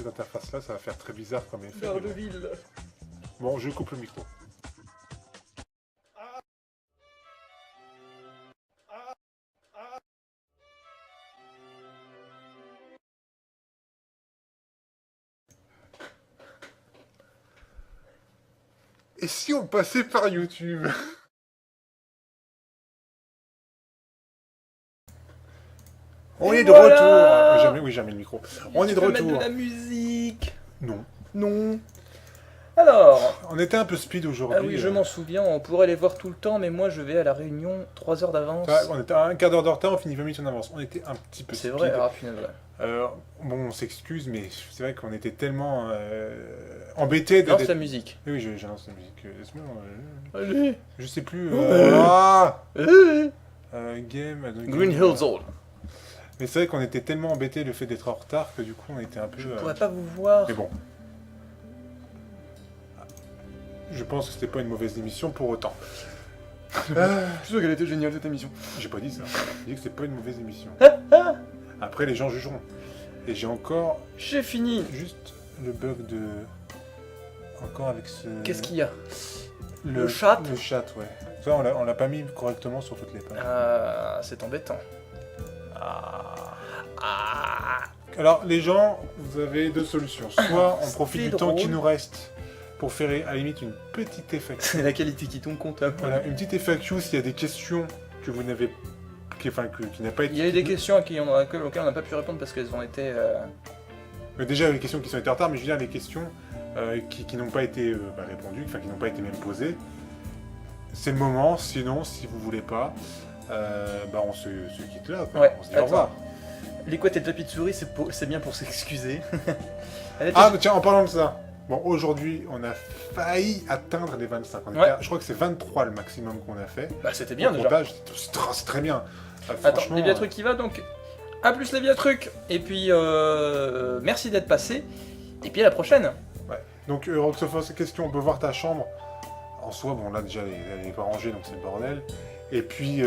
cette interface-là, ça va faire très bizarre comme effet. Gare de ville. Bon, je coupe le micro. Et si on passait par YouTube? On est de voilà. retour. Oui, jamais le micro. On est de Tu peux mettre retour. de la musique. Non. Non. Alors. On était un peu speed aujourd'hui. Ah oui, je m'en souviens, on pourrait les voir tout le temps, mais moi je vais à la réunion 3 heures d'avance. Ouais, on était à un quart d'heure de retard, on finit 20 minutes en avance. On était un petit peu C'est speed. vrai, raffiné, vrai. Bon, on s'excuse, mais c'est vrai qu'on était tellement embêtés de... Lance la musique. Oui, j'annonce la musique. Allez. Je sais plus. Game... Green Hill Zone. Mais c'est vrai qu'on était tellement embêtés le fait d'être en retard que du coup on était un peu... Je pourrais pas vous voir. Mais bon. Je pense que c'était pas une mauvaise émission pour autant. Je suis sûr qu'elle était géniale cette émission. J'ai pas dit ça. J'ai dit que c'était pas une mauvaise émission. Après les gens jugeront. Et j'ai encore J'ai fini. juste le bug de... Encore avec ce... Qu'est-ce qu'il y a? Le chat? Le chat, ouais. Ça, on l'a pas mis correctement sur toutes les pages. Ah, c'est embêtant. Alors, les gens, vous avez deux solutions. Soit on profite C'est du temps drôle. qui nous reste pour faire, à la limite, une petite FAQ. C'est la qualité qui tombe comptable. Voilà, une petite FAQ s'il y a des questions que vous n'avez... qui n'a pas été... Il y a eu des questions auxquelles on n'a pas pu répondre parce qu'elles ont été... Déjà, les questions qui sont été en retard, mais je veux dire les questions qui n'ont pas été répondues, enfin qui n'ont pas été même posées. C'est le moment, sinon, si vous voulez pas, on se quitte là, quoi. Ouais, On se dit au revoir. Les couettes et le tapis de souris, c'est bien pour s'excuser. Ah, mais tiens, en parlant de ça, bon, aujourd'hui, on a failli atteindre les 25. Je crois que c'est 23 le maximum qu'on a fait. Bah, c'était bien Au déjà. comptage, c'est très bien. Attends, Franchement, les via trucs qui va donc. A plus les via trucs. Et puis, merci d'être passé. Et puis à la prochaine. ouais. Donc, Roxophos, question, on peut voir ta chambre. En soi, bon, là, déjà, elle est pas rangée, donc c'est le bordel. Et puis,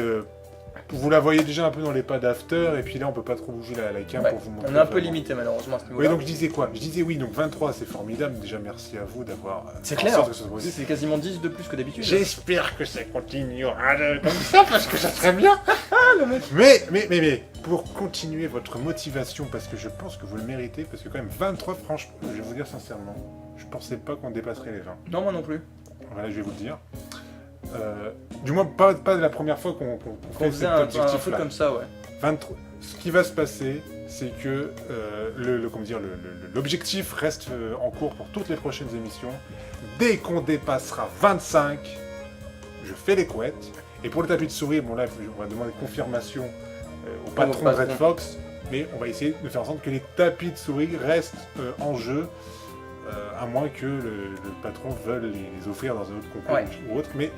vous la voyez déjà un peu dans les pas d'after, et puis là, on peut pas trop bouger la cam Ouais, pour vous montrer. on est un peu vraiment. limité malheureusement à ce niveau-là. Oui, donc je disais quoi? Je disais oui, donc 23, c'est formidable. Déjà, merci à vous d'avoir... C'est fait en clair. sorte que ce soit possible. C'est quasiment 10 de plus que d'habitude. J'espère que ça continuera comme ça, parce que ça serait bien. mais, pour continuer votre motivation, parce que je pense que vous le méritez, parce que quand même 23, franchement, je vais vous dire sincèrement, je pensais pas qu'on dépasserait les 20. Non, moi non plus. Voilà, je vais vous le dire. Du moins, pas de la première fois qu'on On fait faisait cet un objectif-là. truc comme ça, ouais. 23. Ce qui va se passer, c'est que l'objectif reste en cours pour toutes les prochaines émissions. Dès qu'on dépassera 25, je fais les couettes. Et pour le tapis de souris, bon là, on va demander confirmation au patron de Red Fox, mais on va essayer de faire en sorte que les tapis de souris restent en jeu, à moins que le patron veuille les offrir dans un autre concours ou autre. Mais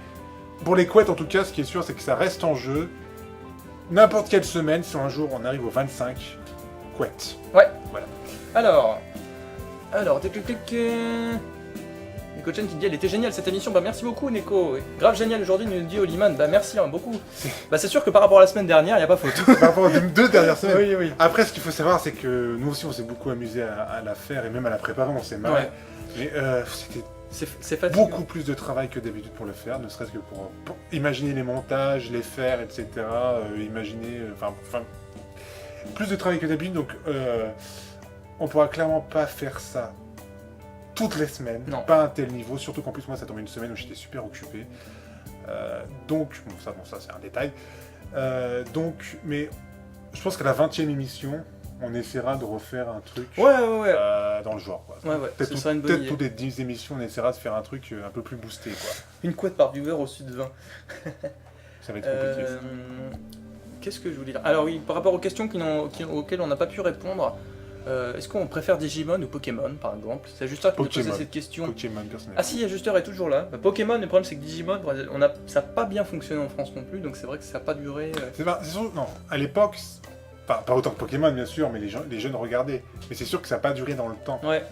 pour les couettes, en tout cas, ce qui est sûr, c'est que ça reste en jeu. N'importe quelle semaine, si un jour on arrive au 25, couette. Ouais. Voilà. Alors, Neko Chen qui dit elle était géniale cette émission, bah merci beaucoup Neko, grave génial aujourd'hui nous dit Oliman, bah merci beaucoup. Bah c'est sûr que par rapport à la semaine dernière, il n'y a pas faute. Par rapport aux 2 dernières semaines. Oui. Après, ce qu'il faut savoir, c'est que nous aussi on s'est beaucoup amusé à la faire et même à la préparer, on s'est marré. Ouais. Mais c'était C'est fatigant. beaucoup plus de travail que d'habitude pour le faire, ne serait-ce que pour imaginer les montages, les faire, etc. Imaginer, plus de travail que d'habitude, donc on pourra clairement pas faire ça toutes les semaines, Non. pas à un tel niveau, surtout qu'en plus moi ça tombait une semaine où j'étais super occupé. Donc, ça c'est un détail. Mais je pense qu'à la 20e émission, on essaiera de refaire un truc Ouais. dans le genre. Quoi. Ouais, ce serait une bonne idée. Peut-être toutes les 10 émissions, on essaiera de faire un truc un peu plus boosté. Quoi. Une couette par viewer au-dessus de 20. Ça va être compliqué. Qu'est-ce que je voulais dire? Alors oui, par rapport aux questions auxquelles on n'a pas pu répondre, est-ce qu'on préfère Digimon ou Pokémon par exemple? C'est Justeur qui nous posait cette question. Pokémon, personnellement. Ah si, Justeur est toujours là. Bah, Pokémon, le problème c'est que Digimon, ça n'a pas bien fonctionné en France non plus, donc c'est vrai que ça n'a pas duré. C'est sûr, non, à l'époque, pas autant que Pokémon bien sûr, mais les jeunes regardaient. Mais c'est sûr que ça n'a pas duré dans le temps. Ouais.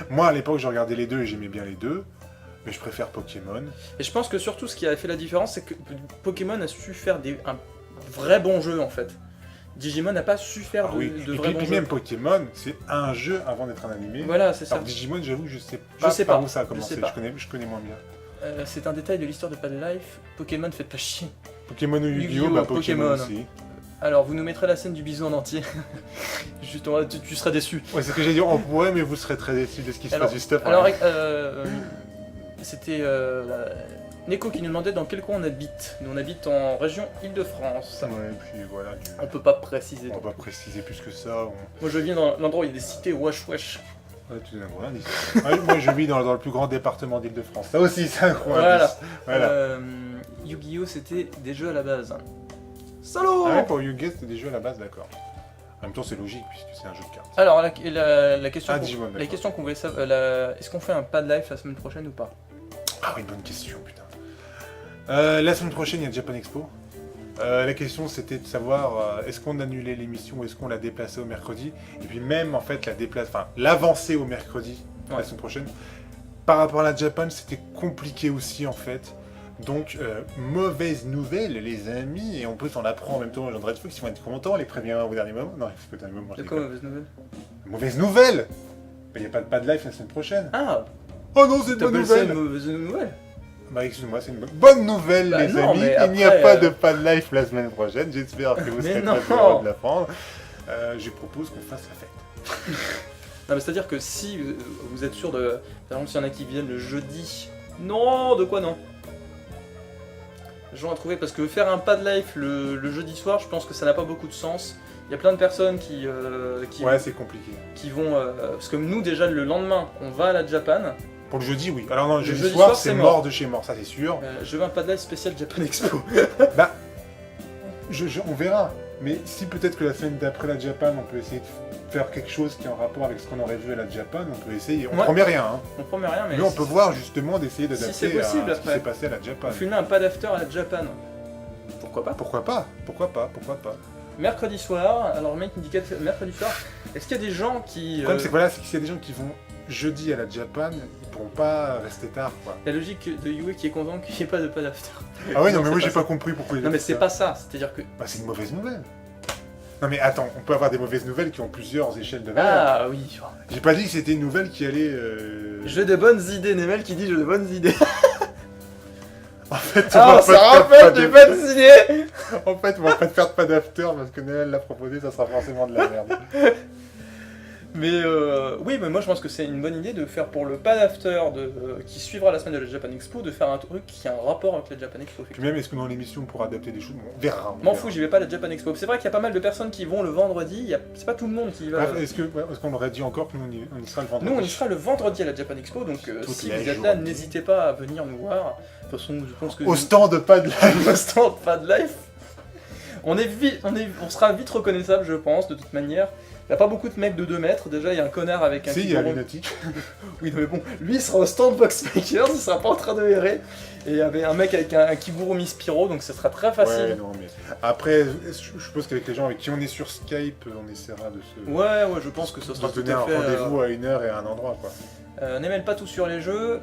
Moi à l'époque, je regardais les deux et j'aimais bien les deux, mais je préfère Pokémon. Et je pense que surtout ce qui a fait la différence, c'est que Pokémon a su faire un vrai bon jeu en fait. Digimon n'a pas su faire oui. de Et vrais puis bons jeux. même Pokémon, c'est un jeu avant d'être un animé. Voilà, c'est ça. Alors Digimon, j'avoue, je sais Je pas où ça a commencé. sais pas. Je connais moins bien. C'est un détail de l'histoire de Pad Life. Pokémon, faites pas chier. Pokémon ou Yu-Gi-Oh, Yu-Gi-Oh, bah Pokémon Pokémon. aussi. Alors, vous nous mettrez la scène du bisou en entier. Justement, tu seras déçu. Ouais, c'est ce que j'ai dit, on pourrait, mais vous serez très déçus de ce qui se Alors, passe du stuff. Alors, c'était Neko qui nous demandait dans quel coin on habite. Nous, on habite en région Île-de-France. Ouais, et puis voilà. On peut pas préciser. On va pas préciser plus que ça. Moi, je viens dans l'endroit où il y a des cités wesh wesh. Ouais, tu donnes un gros indice. Ouais, moi, je vis dans le plus grand département d'Île-de-France. Ça aussi, c'est un gros Voilà. indice. Voilà. Yu-Gi-Oh, c'était des jeux à la base. Salaud! Ah ouais, pour Yu-Gi-Oh, c'était des jeux à la base, d'accord. En même temps, c'est logique, puisque c'est un jeu de cartes. Alors, la question, Ah, Digimon, d'accord. la question qu'on voulait savoir, est-ce qu'on fait un Pad Life la semaine prochaine ou pas? Ah oui, bonne question, putain. La semaine prochaine, il y a Japan Expo. La question, c'était de savoir est-ce qu'on annulait l'émission ou est-ce qu'on la déplaçait au mercredi. Et puis même, en fait, l'avancer au mercredi la semaine prochaine. Par rapport à la Japan, c'était compliqué aussi, en fait. Donc, mauvaise nouvelle, les amis. Et en plus, on apprend en même temps aux gens de Redfox, ils vont être contents les premiers au dernier moment. Non, c'est pas au dernier moment. De quoi, mauvaise nouvelle? Mauvaise nouvelle. Il n'y a pas de live la semaine prochaine. Ah! Oh non, c'est une bonne T'appelles ça nouvelle. une mauvaise nouvelle? Bah excuse-moi, c'est une bonne nouvelle, Bah les non, amis. mais Il n'y a après, pas de live la semaine prochaine. J'espère que vous Mais serez non. très heureux de l'apprendre. Je propose qu'on fasse la fête. Non, mais c'est-à-dire que si vous êtes sûr de... Par exemple, s'il y en a qui viennent le jeudi... Non, de quoi non? Gens à trouver, parce que faire un Pad Life le jeudi soir, je pense que ça n'a pas beaucoup de sens. Il y a plein de personnes qui Ouais, c'est compliqué. qui vont... parce que nous, déjà, le lendemain, on va à la Japan. Pour le jeudi, oui. Alors non, le Le jeudi jeudi soir, soir, c'est c'est mort mort. de chez mort, ça c'est sûr. Je veux un Pad Life spécial Japan Expo. Bah, on verra. Mais si peut-être que la semaine d'après la Japan, on peut essayer de faire quelque chose qui est en rapport avec ce qu'on aurait vu à la Japan, on peut essayer. On Ouais. promet rien, hein. On promet rien, mais... Mais on peut voir justement d'essayer d'adapter Si c'est possible, à ce qui après. s'est passé à la Japan. On filme un Pad After à la Japan. Pourquoi pas? Pourquoi pas? Pourquoi pas? Pourquoi pas? Mercredi soir, alors le mec me dit mercredi soir, est-ce qu'il y a des gens qui... Le problème, c'est que voilà, c'est qu'il y a des gens qui vont jeudi à la Japan, ils pourront pas rester tard, quoi. La logique de Yue qui est content qu'il n'y ait pas de Pad After. Ah ouais, non, Non, mais moi c'est j'ai pas pas compris pourquoi il a Non mais fait c'est ça. pas ça, c'est-à-dire que... Bah c'est une mauvaise nouvelle. Non mais attends, on peut avoir des mauvaises nouvelles qui ont plusieurs échelles de valeur. Ah oui. J'ai pas dit que c'était une nouvelle qui allait... J'ai de bonnes idées, Nemel qui dit j'ai de bonnes idées. En fait, Ah, ça rappelle des bonnes idées. En fait, on va pas te faire pas d'after parce que Noël l'a proposé, ça sera forcément de la merde. Mais oui, mais moi je pense que c'est une bonne idée de faire pour le Pad After qui suivra la semaine de la Japan Expo, de faire un truc qui a un rapport avec la Japan Expo. Puis même, est-ce que dans l'émission on pourra adapter des choses? Bon, on verra. M'en fous, j'y vais pas à la Japan Expo. C'est vrai qu'il y a pas mal de personnes qui vont le vendredi, c'est pas tout le monde qui va... Bref, est-ce qu'on aurait dit encore que nous on y sera le vendredi? Nous, on y sera le vendredi à la Japan Expo, donc Toutes si les vous êtes là, journées. n'hésitez pas à venir nous voir. De toute façon, je pense que... Au stand pas de live. Au stand Pad Life. On sera vite reconnaissable, je pense, de toute manière. Il n'y a pas beaucoup de mecs de 2 mètres, déjà il y a un connard avec un Si, il y a kigoro. Lunatic. Oui, non, mais bon, lui il sera au stand Boxmakers, il sera pas en train de errer. Et il y avait un mec avec un Kigurumi Spiro, donc ce sera très facile. Ouais, non, mais après, je suppose qu'avec les gens avec qui on est sur Skype, on essaiera de se... Ouais, je pense que ça de sera se tout donner un à fait... rendez-vous à une heure et à un endroit, quoi. Nemel pas tout sur les jeux.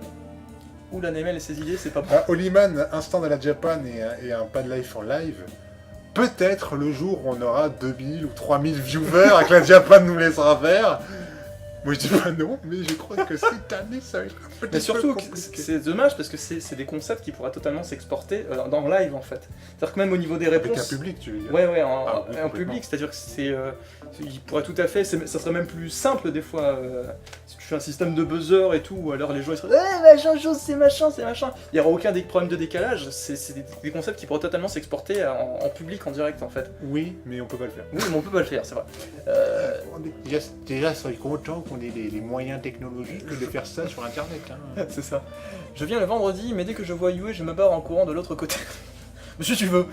Oula, Nemel et ses idées, c'est pas bon. Bah, Oliman, un stand à la Japan et un Pad Life en live. Peut-être le jour où on aura 2000 ou 3000 viewers et que la Japan nous laissera faire. Moi je dis pas non, mais je crois que cette année ça va être un petit Mais peu surtout, compliqué. c'est dommage parce que c'est des concepts qui pourraient totalement s'exporter dans le live en fait. C'est-à-dire que même au niveau des Avec un réponses. public, tu veux dire. Ouais, Ah, oui, en complètement. public, c'est-à-dire que il pourrait tout à fait, ça serait même plus simple des fois. Si tu fais un système de buzzer et tout, ou alors les gens ils seraient machin chose, c'est machin. Il n'y aura aucun problème de décalage, c'est des concepts qui pourraient totalement s'exporter en public, en direct en fait. Oui, mais on peut pas le faire. Oui, mais on peut pas le faire, c'est vrai. Déjà, soyez content qu'on ait les moyens technologiques de faire ça sur internet. Hein. C'est ça. Je viens le vendredi, mais dès que je vois Yue, je me barre en courant de l'autre côté. Monsieur, tu veux.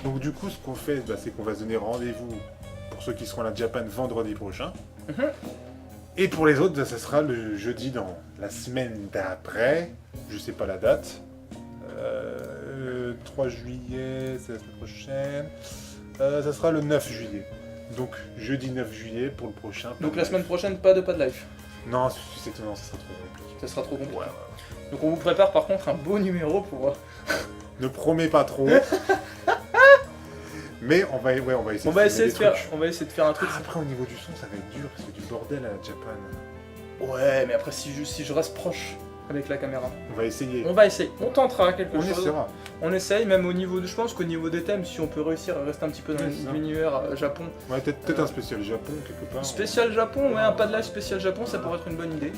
Donc du coup, ce qu'on fait, bah, c'est qu'on va se donner rendez-vous pour ceux qui seront à la Japan vendredi prochain. Mhm. Et pour les autres, bah, ça sera le jeudi dans la semaine d'après. Je sais pas la date. 3 juillet, c'est la semaine prochaine. Ça sera le 9 juillet. Donc jeudi 9 juillet pour le prochain. Donc Pad la Life. semaine prochaine, pas de Pad Life. Non, c'est étonnant, ça sera trop compliqué. Ça sera trop compliqué. Ouais. Donc on vous prépare par contre un beau numéro pour... Ne promets pas trop. Mais on va essayer On va filmer essayer des de faire, trucs. on va essayer de faire un truc. Après, au niveau du son, ça va être dur, parce que du bordel à la Japan. Ouais, mais après si je reste proche avec la caméra. On va essayer. On va essayer. On tentera quelque On chose. essaiera. On essaye, même au niveau de. Je pense qu'au niveau des thèmes, si on peut réussir à rester un petit peu dans Ouais, c'est ça. l'univers Japon. Ouais, peut-être un spécial Japon, quelque part. Spécial Japon, ouais, un pas de live spécial Japon, ça pourrait être une bonne idée.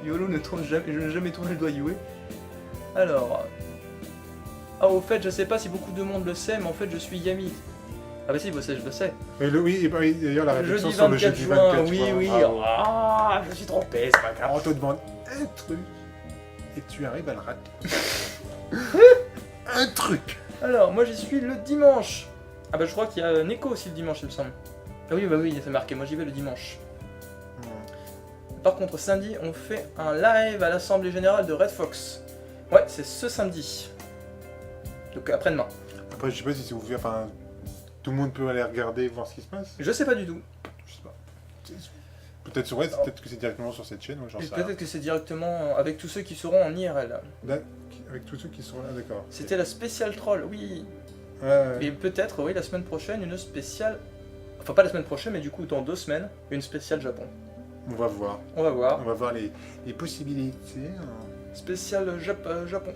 Yolo ne tourne jamais, je n'ai jamais tourné le doigt Yue. Alors. Ah, au fait, je sais pas si beaucoup de monde le sait, mais en fait, je suis Yami. Ah, bah si, je le sais. Oui, d'ailleurs, la réflexion Jeudi sur le 24 jeudi juin, 24 oui, juin. oui. Bravo. Ah, je suis trompé, c'est pas grave. Alors, on te demande un truc, et tu arrives à le rater. Un truc. Alors, moi j'y suis le dimanche. Ah bah je crois qu'il y a Neko aussi le dimanche, il me semble. Ah oui, bah oui, c'est marqué, moi j'y vais le dimanche. Par contre, samedi, on fait un live à l'Assemblée Générale de Red Fox. Ouais, c'est ce samedi. Donc après-demain. Après, je sais pas si c'est ouvert, enfin, tout le monde peut aller regarder, voir ce qui se passe. Je sais pas du tout. Je sais pas. Peut-être sur Red, peut-être que c'est directement sur cette chaîne, ou j'en sais rien. Peut-être que c'est directement avec tous ceux qui seront en IRL. Avec tous ceux qui sont là, d'accord. C'était la spéciale troll, oui. Ouais. Et peut-être, oui, la semaine prochaine, une spéciale... Enfin, pas la semaine prochaine, mais du coup, dans 2 semaines, une spéciale Japon. On va voir. On va voir. On va voir les possibilités. Spéciale Japon.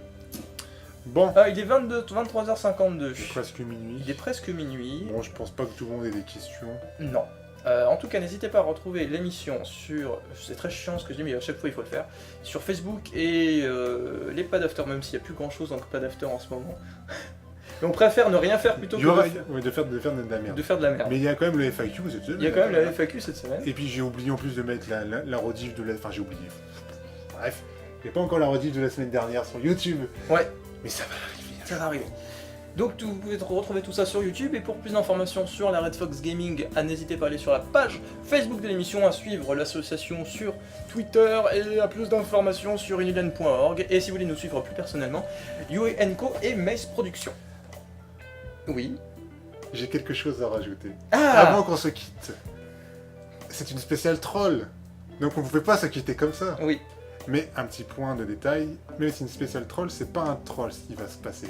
Bon. Ah, il est 23h52. C'est presque minuit. Il est presque minuit. Bon, je pense pas que tout le monde ait des questions. Non. En tout cas, n'hésitez pas à retrouver l'émission sur... C'est très chiant ce que je dis, mais à chaque fois il faut le faire. Sur Facebook et les Pad After, même s'il n'y a plus grand chose entre Pad After en ce moment. Mais on préfère ne rien faire plutôt que de faire de la merde. de faire de la merde. Mais il y a quand même le FAQ cette semaine. Il y a quand même la FAQ cette semaine. Et puis j'ai oublié en plus de mettre la rediff de la... Enfin, j'ai oublié. Bref. Il n'y a pas encore la rediff de la semaine dernière sur YouTube. Ouais. Mais ça va arriver. Ça va arriver. Donc vous pouvez retrouver tout ça sur YouTube, et pour plus d'informations sur la Red Fox Gaming, n'hésitez pas à aller sur la page Facebook de l'émission, à suivre l'association sur Twitter, et à plus d'informations sur inulen.org, et si vous voulez nous suivre plus personnellement, Yue Co et Mace Productions. Oui. J'ai quelque chose à rajouter. Ah Avant qu'on se quitte. C'est une spéciale troll. Donc on ne pouvait pas se quitter comme ça. Oui. Mais un petit point de détail, même si c'est une spéciale troll, c'est pas un troll ce qui va se passer.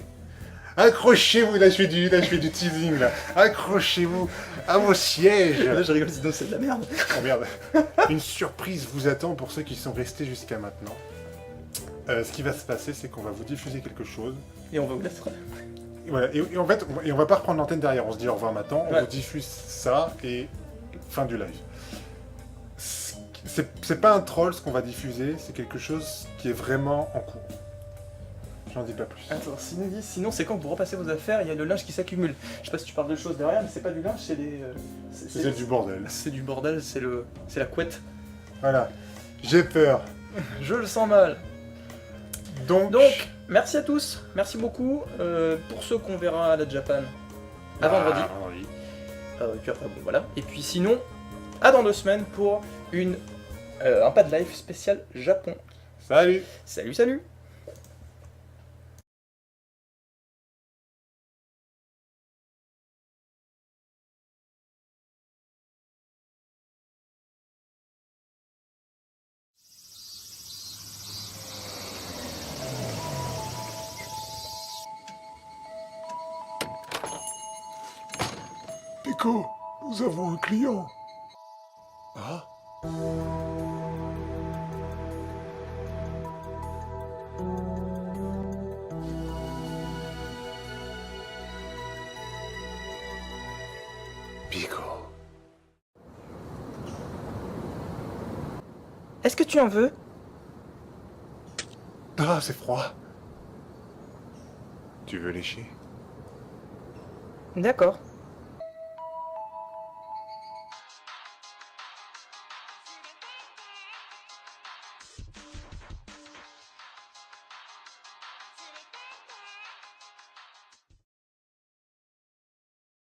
Accrochez-vous, là je fais du teasing là. Accrochez-vous à vos sièges. Là je rigole, sinon c'est de la merde. Oh merde. Une surprise vous attend pour ceux qui sont restés jusqu'à maintenant. Ce qui va se passer, c'est qu'on va vous diffuser quelque chose. Et on va vous laisser. Voilà. Et en fait, on va pas reprendre l'antenne derrière. On se dit au revoir maintenant. On Ouais. vous diffuse ça et fin du live. C'est pas un troll ce qu'on va diffuser. C'est quelque chose qui est vraiment en cours. J'en dis pas plus. Attends, sinon c'est quand vous repassez vos affaires, il y a le linge qui s'accumule. Je sais pas si tu parles de choses derrière, mais c'est pas du linge, c'est des... C'est du bordel. C'est du bordel, c'est la couette. Voilà. J'ai peur. Je le sens mal. Donc, Merci à tous, merci beaucoup. Pour ceux qu'on verra à la Japan, à vendredi. vendredi. Et puis après, bon voilà. Et puis sinon, à dans 2 semaines pour un pas de live spécial Japon. Salut. Salut, salut. Pico, nous avons un client. Ah. Pico. Est-ce que tu en veux? Ah, c'est froid. Tu veux lécher? D'accord.